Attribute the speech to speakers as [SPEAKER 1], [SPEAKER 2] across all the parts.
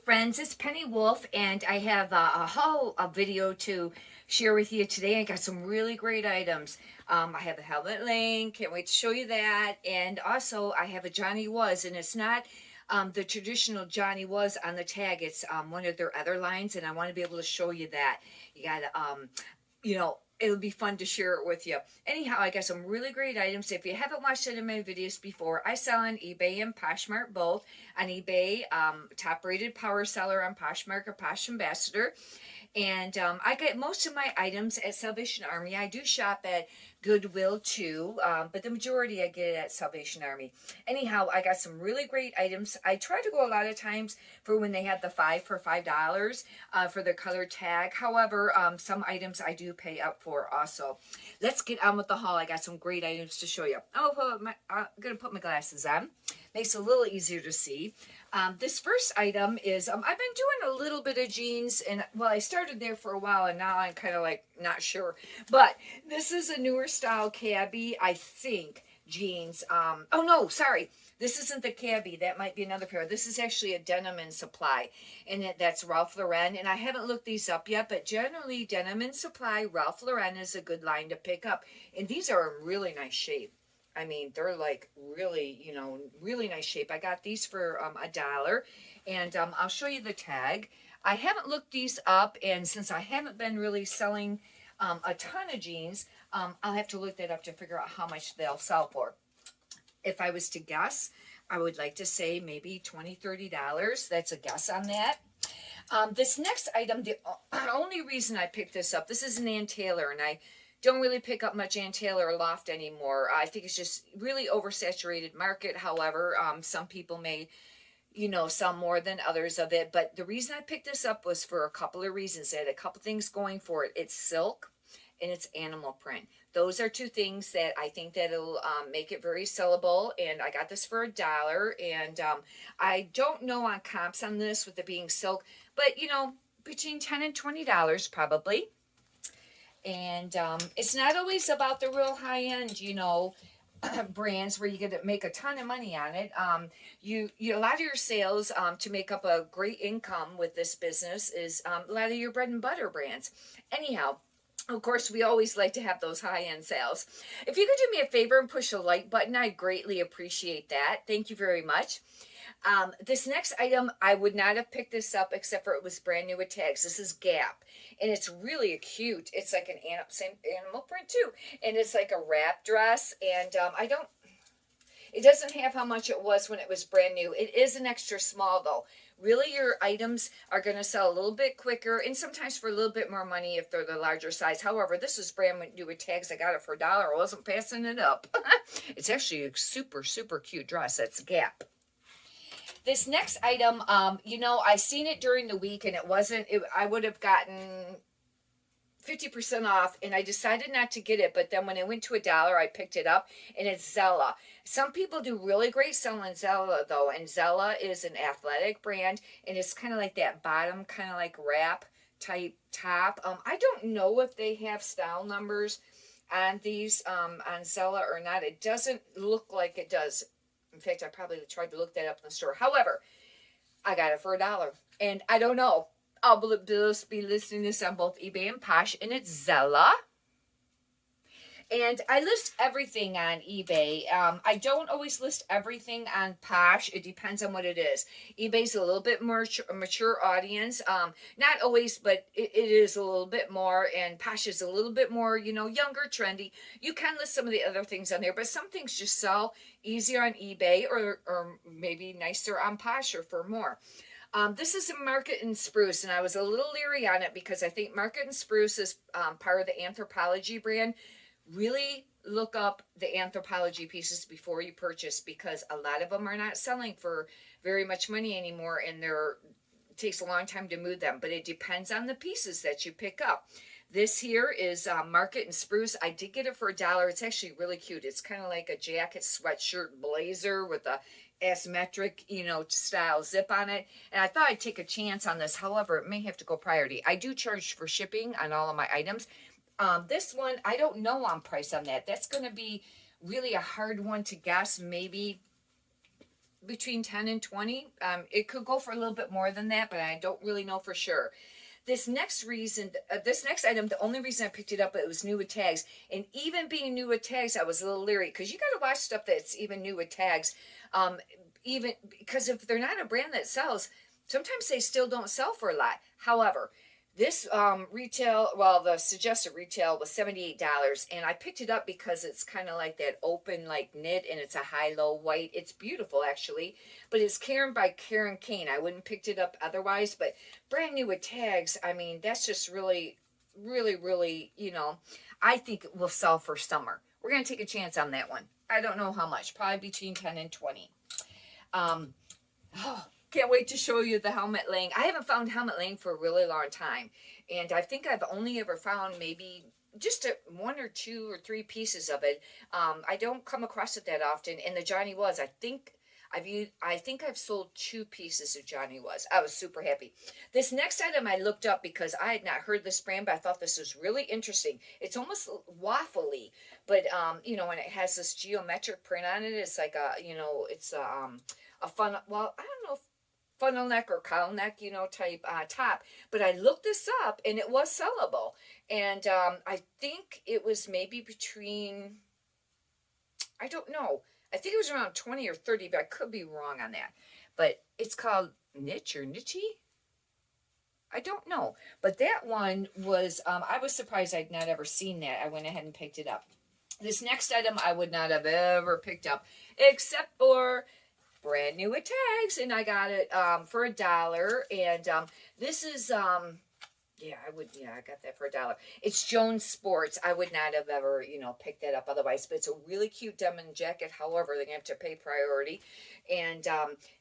[SPEAKER 1] friends, it's Penny Wolf, and I have a haul video to share with you today. I got some really great items. I have a helmet link, can't wait to show you that, and also I have a Johnny Was, and it's not the traditional Johnny Was on the tag. It's one of their other lines, and I want to be able to show you that. You got to, it'll be fun to share it with you. Anyhow, I got some really great items. If you haven't watched any of my videos before, I sell on eBay and Poshmark both. On eBay, top rated power seller, on Poshmark, a Posh ambassador. And I get most of my items at Salvation Army. I do shop at Goodwill too, but the majority I get it at Salvation Army. Anyhow, I got some really great items. I try to go a lot of times for when they have the 5 for $5 for the color tag. However, some items I do pay up for also. Let's get on with the haul. I got some great items to show you. I'm going to put my glasses on. Makes it a little easier to see. This first item is, I've been doing a little bit of jeans, and well, I started there for a while, and now I'm kind of like not sure. But this is a newer style cabbie, I think, jeans. Oh no, sorry. This isn't the cabbie. That might be another pair. This is actually a Denim and Supply, and that's Ralph Lauren. And I haven't looked these up yet, but generally Denim and Supply, Ralph Lauren is a good line to pick up. And these are in really nice shape. I mean, they're like really, really nice shape. I got these for $1, and I'll show you the tag. I haven't looked these up, and since I haven't been really selling a ton of jeans, I'll have to look that up to figure out how much they'll sell for. If I was to guess, I would like to say maybe $20, $30. That's a guess on that. This next item, the only reason I picked this up, this is an Ann Taylor, and I don't really pick up much Ann Taylor or Loft anymore. I think it's just really oversaturated market. However, some people may, sell more than others of it. But the reason I picked this up was for a couple of reasons. It had a couple things going for it. It's silk and it's animal print. Those are two things that I think that'll make it very sellable. And I got this for $1. And I don't know on comps on this with it being silk, but between $10 and $20 probably. And it's not always about the real high-end, brands where you get to make a ton of money on it. You a lot of your sales to make up a great income with this business is a lot of your bread and butter brands. Anyhow, of course, we always like to have those high-end sales. If you could do me a favor and push the like button, I'd greatly appreciate that. Thank you very much. This next item, I would not have picked this up except for it was brand new with tags. This is Gap, and it's really cute. It's like same animal print too, and it's like a wrap dress, and it doesn't have how much it was when it was brand new. It is an extra small though. Really, your items are going to sell a little bit quicker and sometimes for a little bit more money if they're the larger size. However, this is brand new with tags. I got it for $1. I wasn't passing it up. It's actually a super, super cute dress. That's Gap. This next item, I seen it during the week and I would have gotten 50% off, and I decided not to get it, but then when it went to $1, I picked it up, and it's Zella. Some people do really great selling Zella, though, and Zella is an athletic brand, and it's kind of like that bottom, kind of like wrap type top. I don't know if they have style numbers on these, on Zella or not. It doesn't look like it does. In fact, I probably tried to look that up in the store. However, I got it for $1, and I don't know. I'll be listing this on both eBay and Posh, and it's Zella. And I list everything on eBay. I don't always list everything on Posh. It depends on what it is. eBay's a little bit more mature audience. Not always, but it is a little bit more. And Posh is a little bit more, younger, trendy. You can list some of the other things on there, but some things just sell easier on eBay or maybe nicer on Posh or for more. This is a Market and Spruce, and I was a little leery on it because I think Market and Spruce is part of the Anthropologie brand. Really look up the Anthropologie pieces before you purchase, because a lot of them are not selling for very much money anymore, and it takes a long time to move them, but it depends on the pieces that you pick up. This here is Market and Spruce. I did get it for $1. It's actually really cute. It's kind of like a jacket, sweatshirt, blazer with a asymmetric, style zip on it. And I thought I'd take a chance on this. However, it may have to go priority. I do charge for shipping on all of my items. This one, I don't know on price on that. That's going to be really a hard one to guess. Maybe between 10 and 20. It could go for a little bit more than that, but I don't really know for sure. This next item, the only reason I picked it up, it was new with tags. And even being new with tags, I was a little leery because you got to watch stuff that's even new with tags. Even because if they're not a brand that sells, sometimes they still don't sell for a lot. However, this the suggested retail was $78, and I picked it up because it's kind of like that open like knit, and it's a high-low white. It's beautiful actually, but it's Karen by Karen Kane. I wouldn't picked it up otherwise, but brand new with tags. I mean, that's just really, really, really, I think it will sell for summer. We're gonna take a chance on that one. I don't know how much, probably between 10 and 20. Can't wait to show you the helmet laying. I haven't found helmet laying for a really long time. And I think I've only ever found maybe just one or two or three pieces of it. I don't come across it that often. And the Johnny Was, I think I've sold 2 pieces of Johnny Was. I was super happy. This next item I looked up because I had not heard this brand, but I thought this was really interesting. It's almost waffly, but when it has this geometric print on it, it's like it's a fun. Well, I don't know if funnel neck or cowl neck, type top. But I looked this up and it was sellable. And I think it was maybe between, I don't know. I think it was around 20 or 30, but I could be wrong on that. But it's called Niche or Niche. I don't know. But that one was, I was surprised I'd not ever seen that. I went ahead and picked it up. This next item I would not have ever picked up, except for brand new with tags, and I got it for $1. And this is I got that for $1. It's Jones Sports. I would not have ever picked that up otherwise, but it's a really cute denim jacket. However, they're gonna have to pay priority. And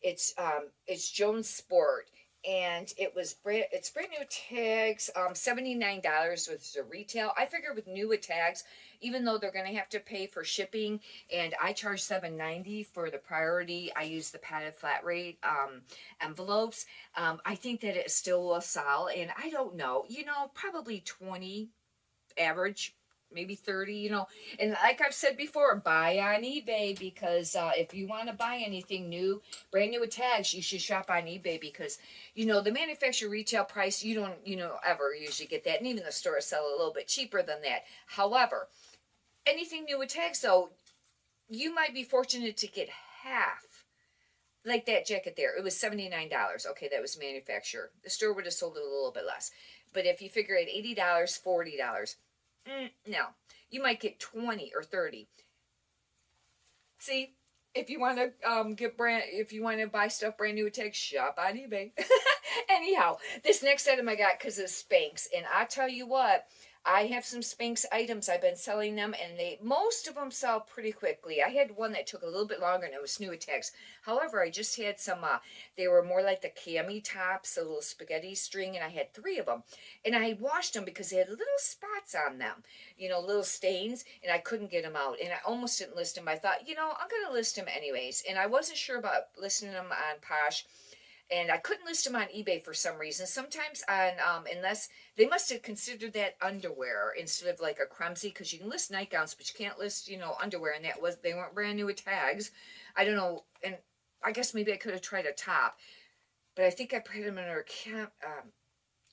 [SPEAKER 1] it's Jones Sport, and it's brand new tags, $79 with the retail. I figure with new with tags, even though they're going to have to pay for shipping, and I charge $7.90 for the priority, I use the padded flat rate envelopes. I think that it still will sell, and I don't know, probably 20 average, maybe 30, and like I've said before, buy on eBay, because if you want to buy anything new, brand new with tags, you should shop on eBay, because the manufacturer retail price, you don't ever usually get that, and even the stores sell a little bit cheaper than that. However, anything new with tags, though, you might be fortunate to get half. Like that jacket there, it was $79. Okay, that was manufacturer. The store would have sold it a little bit less, but if you figure at $80, $40, no, you might get 20 or 30. See, if you want to if you want to buy stuff brand new with tags, shop on eBay. Anyhow, this next item I got because of Spanx, and I tell you what, I have some Spanx items. I've been selling them, and most of them sell pretty quickly. I had one that took a little bit longer, and it was new with tags. However, I just had some, they were more like the cami tops, a little spaghetti string, and I had 3 of them. And I washed them because they had little spots on them, little stains, and I couldn't get them out. And I almost didn't list them. I thought, I'm going to list them anyways. And I wasn't sure about listing them on Posh. And I couldn't list them on eBay for some reason. Sometimes unless they must have considered that underwear instead of like a crumsy, because you can list nightgowns, but you can't list underwear. And they weren't brand new with tags. I don't know, and I guess maybe I could have tried a top, but I think I put them under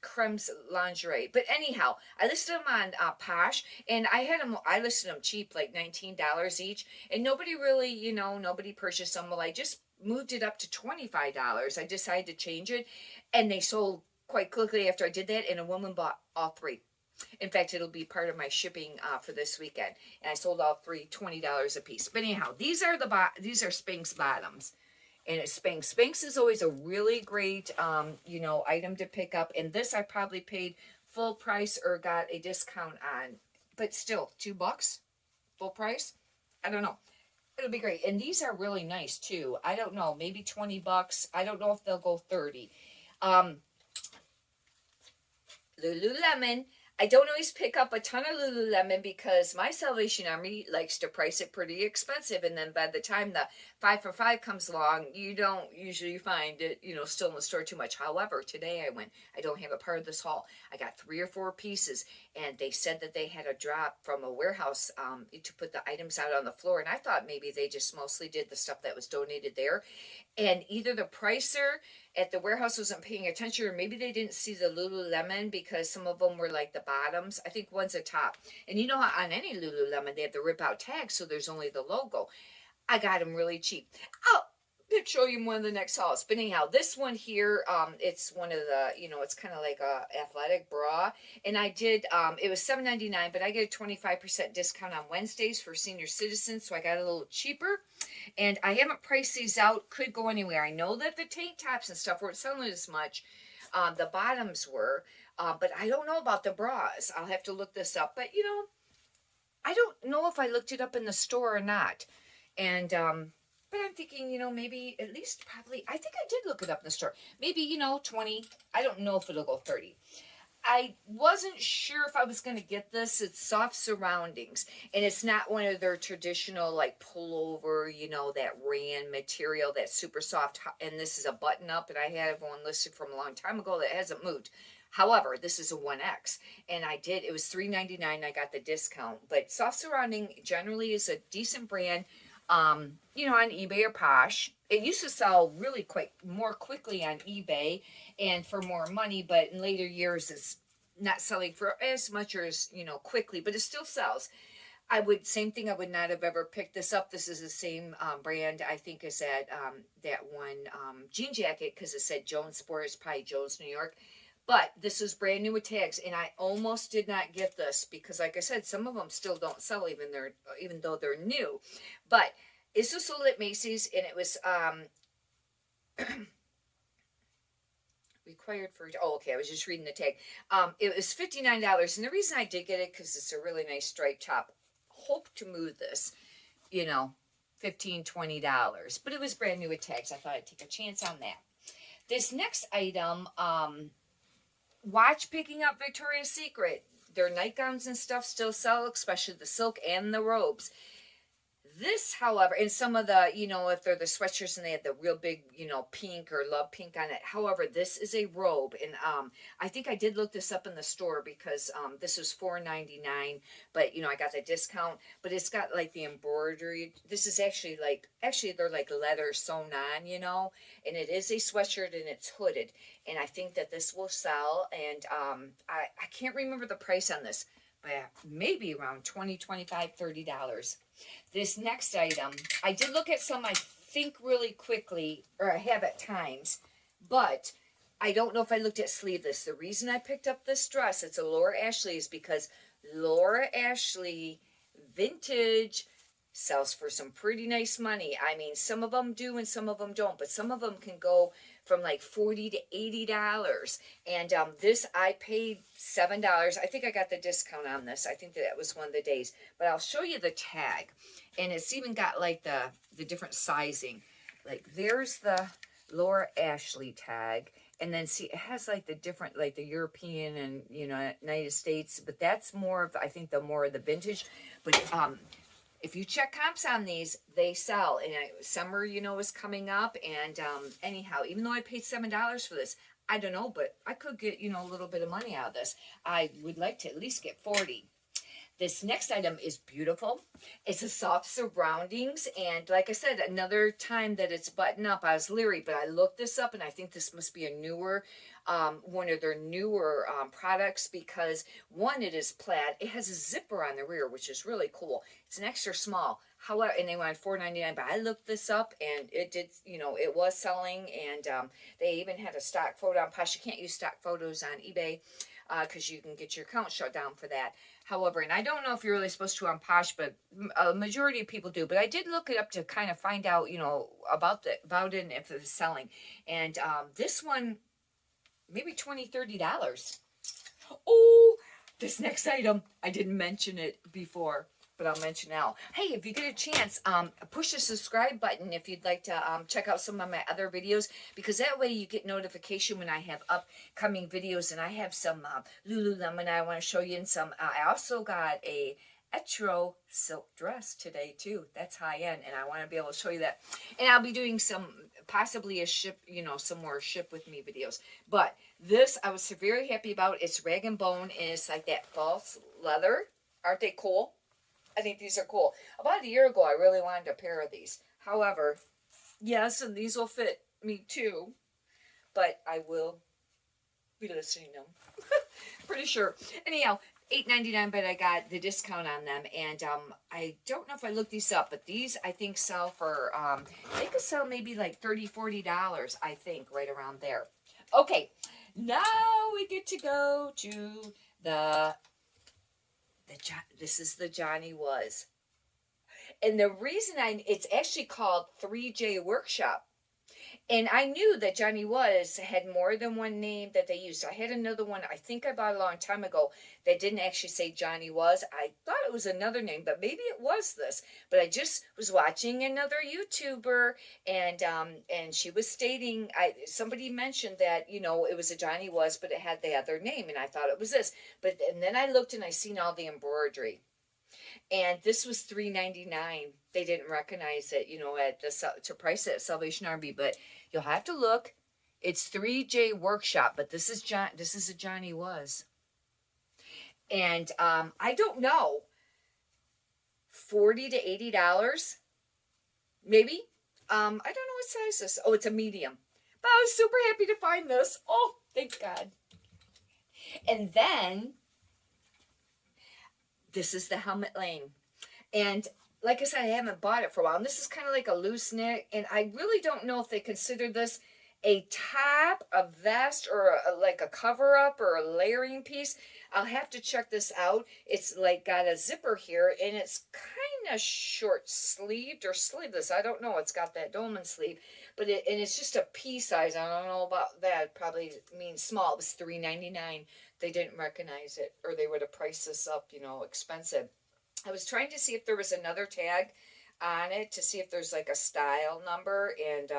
[SPEAKER 1] Crum's lingerie. But anyhow, I listed them on Posh, and I listed them cheap, like $19 each, and nobody really, nobody purchased them. Well, I just moved it up to $25. I decided to change it, and they sold quite quickly after I did that, and a woman bought all 3. In fact, it'll be part of my shipping for this weekend, and I sold all 3 $20 a piece. But anyhow, these are Spanx bottoms, and it's Spanx. Spanx is always a really great item to pick up, and this I probably paid full price or got a discount on, but still $2 full price. I don't know. It'll be great. And these are really nice too. I don't know, maybe $20. I don't know if they'll go 30. Lululemon. I don't always pick up a ton of Lululemon because my Salvation Army likes to price it pretty expensive. And then by the time the 5 for 5 comes along, you don't usually find it, still in the store too much. However, today I don't have a part of this haul. I got 3 or 4 pieces, and they said that they had a drop from a warehouse to put the items out on the floor. And I thought maybe they just mostly did the stuff that was donated there. And either the pricer at the warehouse wasn't paying attention, or maybe they didn't see the Lululemon, because some of them were like the bottoms. I think one's a top. And you know how on any Lululemon they have the rip out tag, so there's only the logo. I got them really cheap. I'll show you one of the next hauls. But anyhow, this one here, it's one of the, it's kind of like a athletic bra. And I did, it was $7.99, but I get a 25% discount on Wednesdays for senior citizens, so I got a little cheaper. And I haven't priced these out. Could go anywhere. I know that the tank tops and stuff weren't selling as much. The bottoms were, but I don't know about the bras. I'll have to look this up. But, I don't know if I looked it up in the store or not. And, but I'm thinking, maybe at least probably, I think I did look it up in the store. Maybe, 20. I don't know if it'll go 30. I wasn't sure if I was going to get this. It's soft surroundings. And it's not one of their traditional, like, pullover, that rayon material that's super soft. And this is a button up. And I had one listed from a long time ago that hasn't moved. However, this is a 1X, and it was $3.99. I got the discount. But soft surrounding generally is a decent brand. On eBay or Posh. It used to sell really more quickly on eBay and for more money, but in later years it's not selling for as much or as, quickly, but it still sells. Same thing, I would not have ever picked this up. This is the same brand, I think, as that one jean jacket, because it said Jones Sport. It's probably Jones, New York. But this was brand new with tags, and I almost did not get this because, like I said, some of them still don't sell even though they're new. But this was sold at Macy's, and it was required for. Oh, okay. I was just reading the tag. It was $59, and the reason I did get it because it's a really nice striped top. Hope to move this, $15, $20, but it was brand new with tags. I thought I'd take a chance on that. This next item, watch picking up Victoria's Secret. Their nightgowns and stuff still sell, especially the silk and the robes. This, however, and some of the, if they're the sweatshirts and they have the real big, pink or love pink on it. However, this is a robe. And I think I did look this up in the store because this was $4.99. But, I got the discount. But it's got like the embroidery. This is actually they're like leather sewn on, And it is a sweatshirt and it's hooded. And I think that this will sell. And I can't remember the price on this. But maybe around $20, $25, $30. This next item, I did look at some, I think, really quickly, or I have at times, but I don't know if I looked at sleeveless. The reason I picked up this dress, it's a Laura Ashley, is because Laura Ashley vintage sells for some pretty nice money. I mean, some of them do and some of them don't, but some of them can go from like $40 to $80. And this, I paid $7. I think I got the discount on this. I think that was one of the days. But I'll show you the tag. And it's even got like the different sizing. Like there's the Laura Ashley tag. And then see, it has like the different, like the European and, United States. But that's more of, I think, more of the vintage. But if you check comps on these, they sell. And summer, is coming up. And anyhow, even though I paid $7 for this, I don't know, but I could get, a little bit of money out of this. I would like to at least get 40. This next item is beautiful. It's a soft surroundings. And like I said, another time that it's button up, I was leery, but I looked this up and I think this must be a newer, one of their newer products because one, it is plaid. It has a zipper on the rear, which is really cool. It's an extra small. However, and they wanted $4.99, but I looked this up and it did, it was selling. And they even had a stock photo on Posh. You can't use stock photos on eBay because you can get your account shut down for that. However, and I don't know if you're really supposed to on Posh, but a majority of people do. But I did look it up to kind of find out, about it and if it was selling. And this one, maybe $20, $30. Oh, this next item, I didn't mention it before, but I'll mention now. Hey, if you get a chance, push the subscribe button if you'd like to check out some of my other videos, because that way you get notification when I have upcoming videos. And I have some Lululemon I want to show you, and some. I also got a Etro silk dress today too. That's high end, and I want to be able to show you that. And I'll be doing possibly a ship, some more ship with me videos. But this I was very happy about. It's rag and bone, and it's like that false leather. Aren't they cool? I think these are cool. About a year ago, I really wanted a pair of these. However, Yes, and these will fit me too, but I will be listening to them. Pretty sure. Anyhow, $8.99, but I got the discount on them, and I don't know if I looked these up, but these I think sell for they could sell maybe like $30-$40, I think, right around there. Okay, now we get to go to the this is the Johnny Was, and the reason it's actually called 3J Workshop. And I knew that Johnny Was had more than one name that they used. I had another one I think I bought a long time ago that didn't actually say Johnny Was. I thought it was another name, but maybe it was this. But I just was watching another YouTuber, and she was stating, somebody mentioned that, you know, it was a Johnny Was, but it had the other name, and I thought it was this. And then I looked and I seen all the embroidery. And this was $3.99. They didn't recognize it, you know, at to price it at Salvation Army, but you'll have to look. It's 3J Workshop, but this is a Johnny Was. And I don't know, $40 to $80, maybe. I don't know what size this. Oh, it's a medium. But I was super happy to find this. Oh, thank God. And then this is the helmet lane. And like I said, I haven't bought it for a while. And this is kind of like a loose knit. And I really don't know if they consider this a top, a vest, or like a cover up or a layering piece. I'll have to check this out. It's like got a zipper here, and it's kind of short sleeved or sleeveless. I don't know. It's got that dolman sleeve, but it's just a pea size. I don't know about that. Probably means small. It was $3.99. They didn't recognize it, or they would have priced this up, you know, expensive. I was trying to see if there was another tag on it to see if there's like a style number and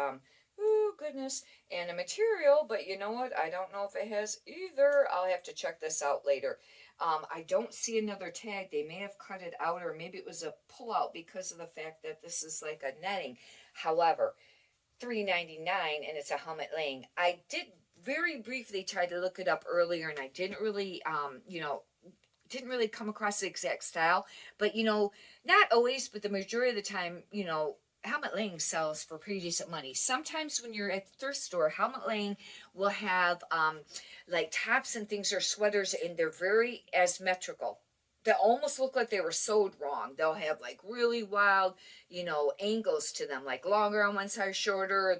[SPEAKER 1] oh goodness, and a material, but you know what? I don't know if it has either. I'll have to check this out later. I don't see another tag. They may have cut it out, or maybe it was a pullout because of the fact that this is like a netting. However, $3.99, and it's a helmet laying. I did very briefly try to look it up earlier, and I didn't really, didn't really come across the exact style. But, you know, not always, but the majority of the time, you know, helmet laying sells for pretty decent money. Sometimes when you're at the thrift store, helmet laying will have like tops and things or sweaters, and they're very asymmetrical. They almost look like they were sewed wrong. They'll have like really wild, you know, angles to them, like longer on one side, shorter.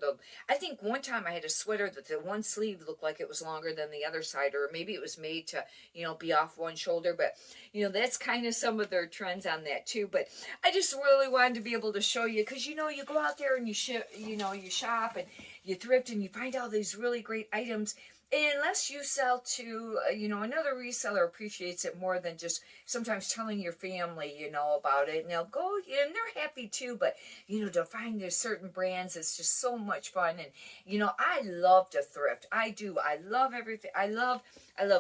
[SPEAKER 1] I think one time I had a sweater that the one sleeve looked like it was longer than the other side, or maybe it was made to, you know, be off one shoulder. But, you know, that's kind of some of their trends on that too. But I just really wanted to be able to show you, because, you know, you go out there and you shop and you thrift and you find all these really great items. And unless you sell to, you know, another reseller appreciates it more than just sometimes telling your family, you know, about it. And they'll go, and they're happy too. But, you know, to find there's certain brands, it's just so much fun. And, you know, I love to thrift. I do. I love everything. I love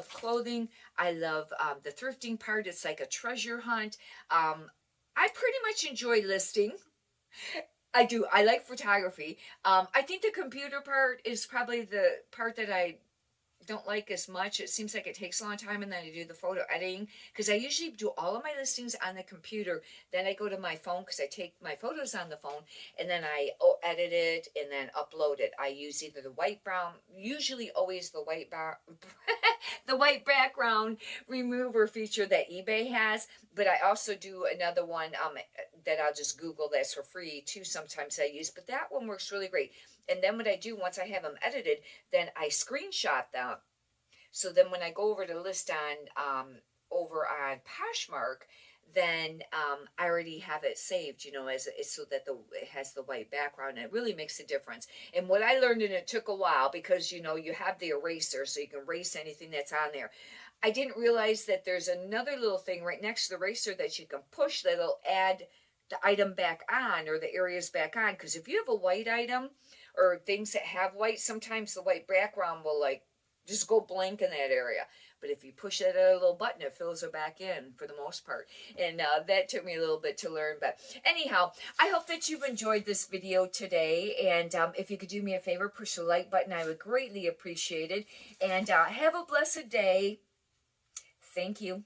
[SPEAKER 1] clothing. I love the thrifting part. It's like a treasure hunt. I pretty much enjoy listing. I do. I like photography. I think the computer part is probably the part that I don't like as much. It seems like it takes a long time, and then I do the photo editing, because I usually do all of my listings on the computer. Then I go to my phone, because I take my photos on the phone, and then I edit it and then upload it. I use either the white brown, usually always the white the white background remover feature that eBay has, but I also do another one that I'll just Google that's for free too. Sometimes I use, but that one works really great. And then what I do once I have them edited, then I screenshot them. So then when I go over to list on over on Poshmark, then I already have it saved, you know, so that it has the white background. And it really makes a difference. And what I learned, and it took a while, because, you know, you have the eraser, so you can erase anything that's on there. I didn't realize that there's another little thing right next to the eraser that you can push that'll add the item back on, or the areas back on. Because if you have a white item or things that have white, sometimes the white background will like just go blank in that area. But if you push that little button, it fills it back in for the most part. And that took me a little bit to learn. But anyhow, I hope that you've enjoyed this video today. And if you could do me a favor, push the like button. I would greatly appreciate it. And have a blessed day. Thank you.